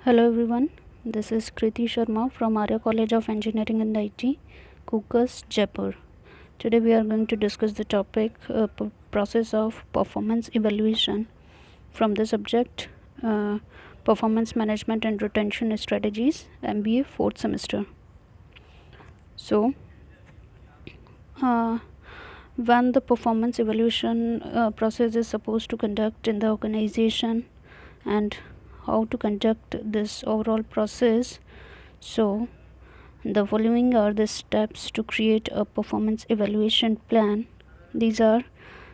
Hello everyone, this is Kriti Sharma from Arya College of Engineering and IT, Kukas, Jaipur. Today we are going to discuss the topic process of performance evaluation from the subject Performance Management and Retention Strategies, MBA 4th semester. So, uh, when the performance evaluation process is supposed to conduct in the organization and how to conduct this overall process. So, the following are the steps to create a performance evaluation plan. These are,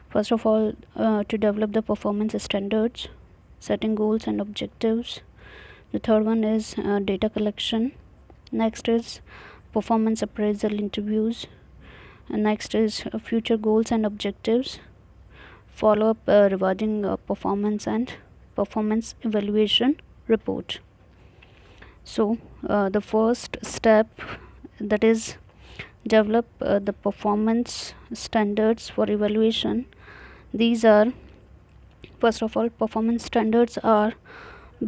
first of all, to develop the performance standards, setting goals and objectives. The third one is data collection. Next is performance appraisal interviews. And next is future goals and objectives. Follow up rewarding performance and performance evaluation report. So, the first step, that is develop the performance standards for evaluation. These are, first of all, performance standards are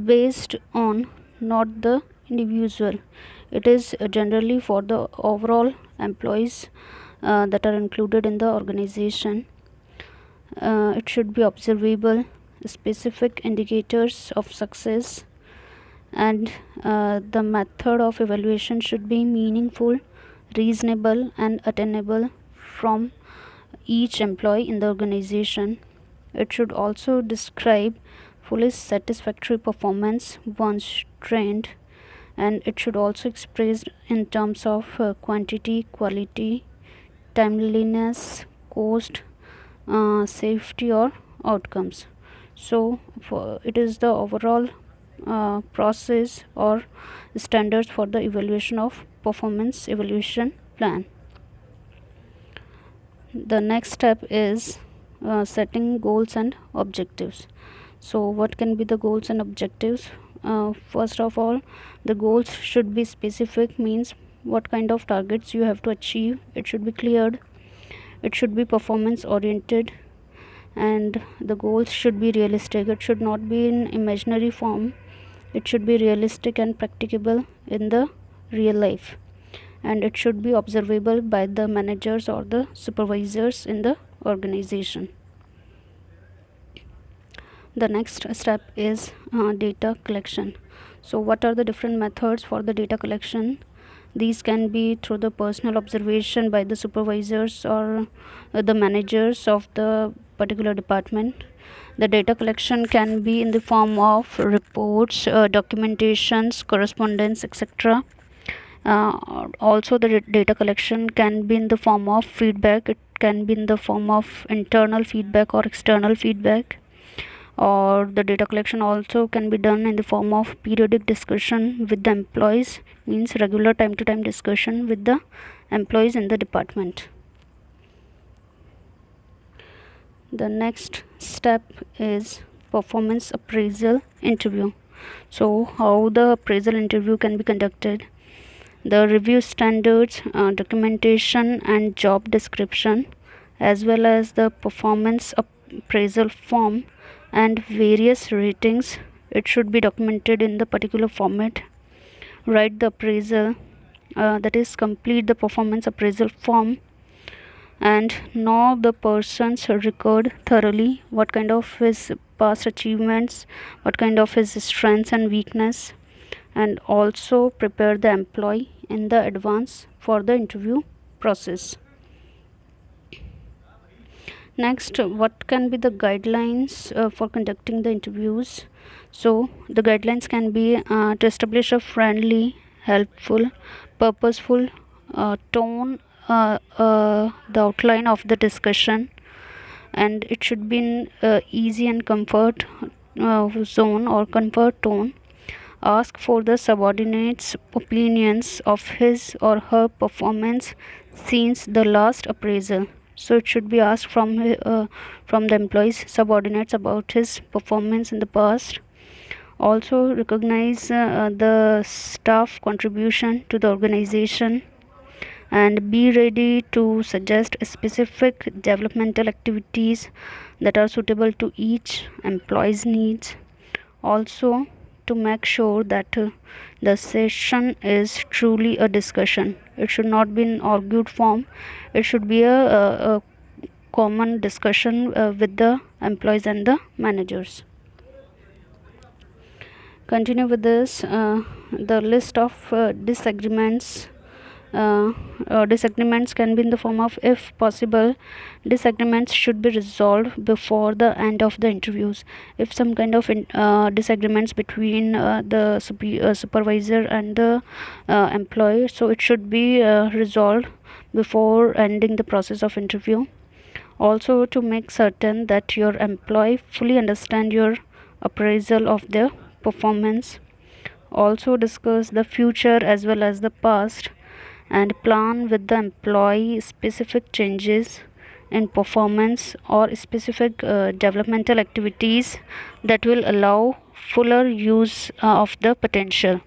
based on not the individual. It is generally for the overall employees that are included in the organization. It should be observable, specific indicators of success, and the method of evaluation should be meaningful, reasonable, and attainable from each employee in the organization. It should also describe fully satisfactory performance once trained, and it should also express in terms of quantity, quality, timeliness, cost, safety, or outcomes. So, it is the overall process or standards for the evaluation of performance evaluation plan. The next step is setting goals and objectives. So, what can be the goals and objectives? First of all, the goals should be specific, means what kind of targets you have to achieve. It should be cleared. It should be performance oriented, and the goals should be realistic. It should not be in imaginary form. It should be realistic and practicable in the real life, and it should be observable by the managers or the supervisors in the organization. The next step is data collection. So, what are the different methods for the data collection? These can be through the personal observation by the supervisors or the managers of the particular department. The data collection can be in the form of reports, documentations, correspondence, etc. Also, the data collection can be in the form of feedback. It can be in the form of internal feedback or external feedback, or the data collection also can be done in the form of periodic discussion with the employees, means regular time to time discussion with the employees in the department. The next step is performance appraisal interview. So, how the appraisal interview can be conducted? The review standards, documentation, and job description, as well as the performance appraisal form and various ratings. It should be documented in the particular format. Write the appraisal, that is, complete the performance appraisal form, and know the person's record thoroughly. What kind of his past achievements, what kind of his strengths and weakness, and also prepare the employee in the advance for the interview process. Next, what can be the guidelines for conducting the interviews? So, the guidelines can be to establish a friendly, helpful, purposeful tone, the outline of the discussion, and it should be in easy and comfort zone or comfort tone. Ask for the subordinates' opinions of his or her performance since the last appraisal. So it should be asked from the employee's subordinates about his performance in the past. Also recognize the staff contribution to the organization, and be ready to suggest specific developmental activities that are suitable to each employee's needs. Also, to make sure that the session is truly a discussion. It should not be in argued form. It should be a common discussion with the employees and the managers. Continue with this. The list of disagreements disagreements can be in the form of, if possible, disagreements should be resolved before the end of the interviews. If some kind of disagreements between the supervisor and the employee, so it should be resolved before ending the process of interview. Also, to make certain that your employee fully understand your appraisal of their performance. Also discuss the future as well as the past, and plan with the employee specific changes in performance or specific developmental activities that will allow fuller use of the potential.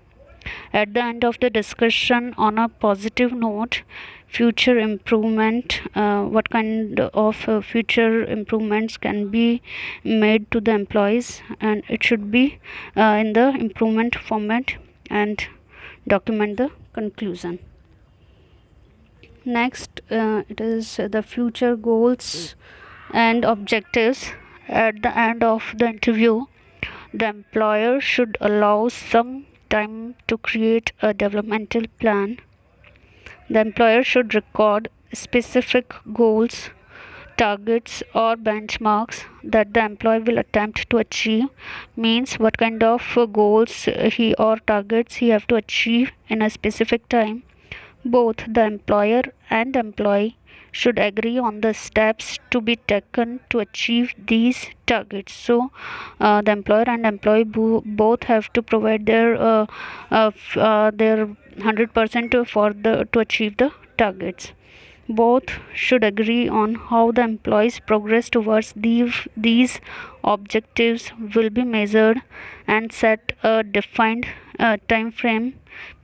At the end of the discussion, on a positive note, future improvement, what kind of future improvements can be made to the employees, and it should be in the improvement format, and document the conclusion. Next, it is the future goals and objectives. At the end of the interview, the employer should allow some time to create a developmental plan. The employer should record specific goals, targets, or benchmarks that the employee will attempt to achieve. Means what kind of goals he or targets he have to achieve in a specific time. Both the employer and employee should agree on the steps to be taken to achieve these targets. So the employer and employee both have to provide their 100% for the to achieve the targets. Both should agree on how the employees progress towards these objectives will be measured, and set a defined time frame,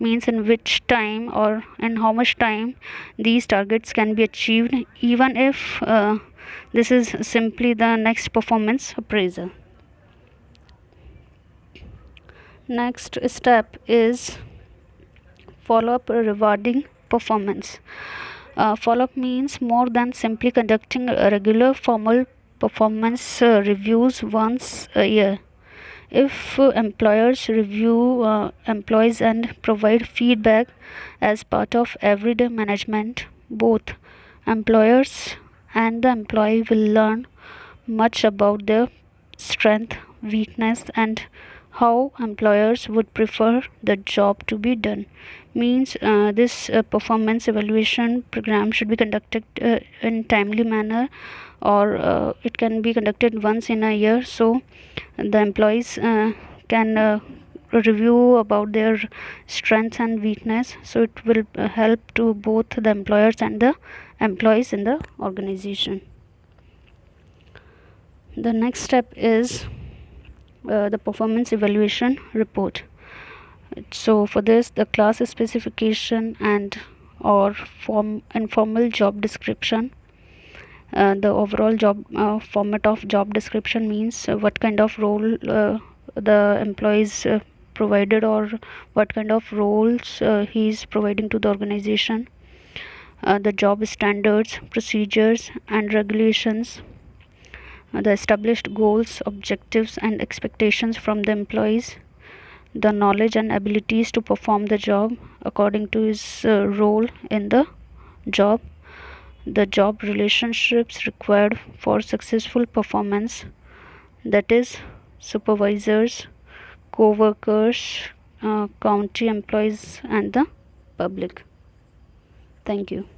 means in which time or in how much time these targets can be achieved, even if this is simply the next performance appraisal. Next step is follow-up rewarding performance. Follow-up means more than simply conducting regular formal performance reviews once a year. If employers review employees and provide feedback as part of everyday management, both employers and the employee will learn much about their strength, weakness, and how employers would prefer the job to be done. Means this performance evaluation program should be conducted in timely manner, or it can be conducted once in a year, so the employees can review about their strengths and weakness, so it will help to both the employers and the employees in the organization. The next step is the performance evaluation report. So for this, the class specification and or informal job description. The overall job format of job description means what kind of role the employees provided, or what kind of roles he is providing to the organization. The job standards, procedures, and regulations. The established goals, objectives, and expectations from the employees. The knowledge and abilities to perform the job according to his role in the job. The job relationships required for successful performance, that is supervisors, co-workers, county employees, and the public. Thank you.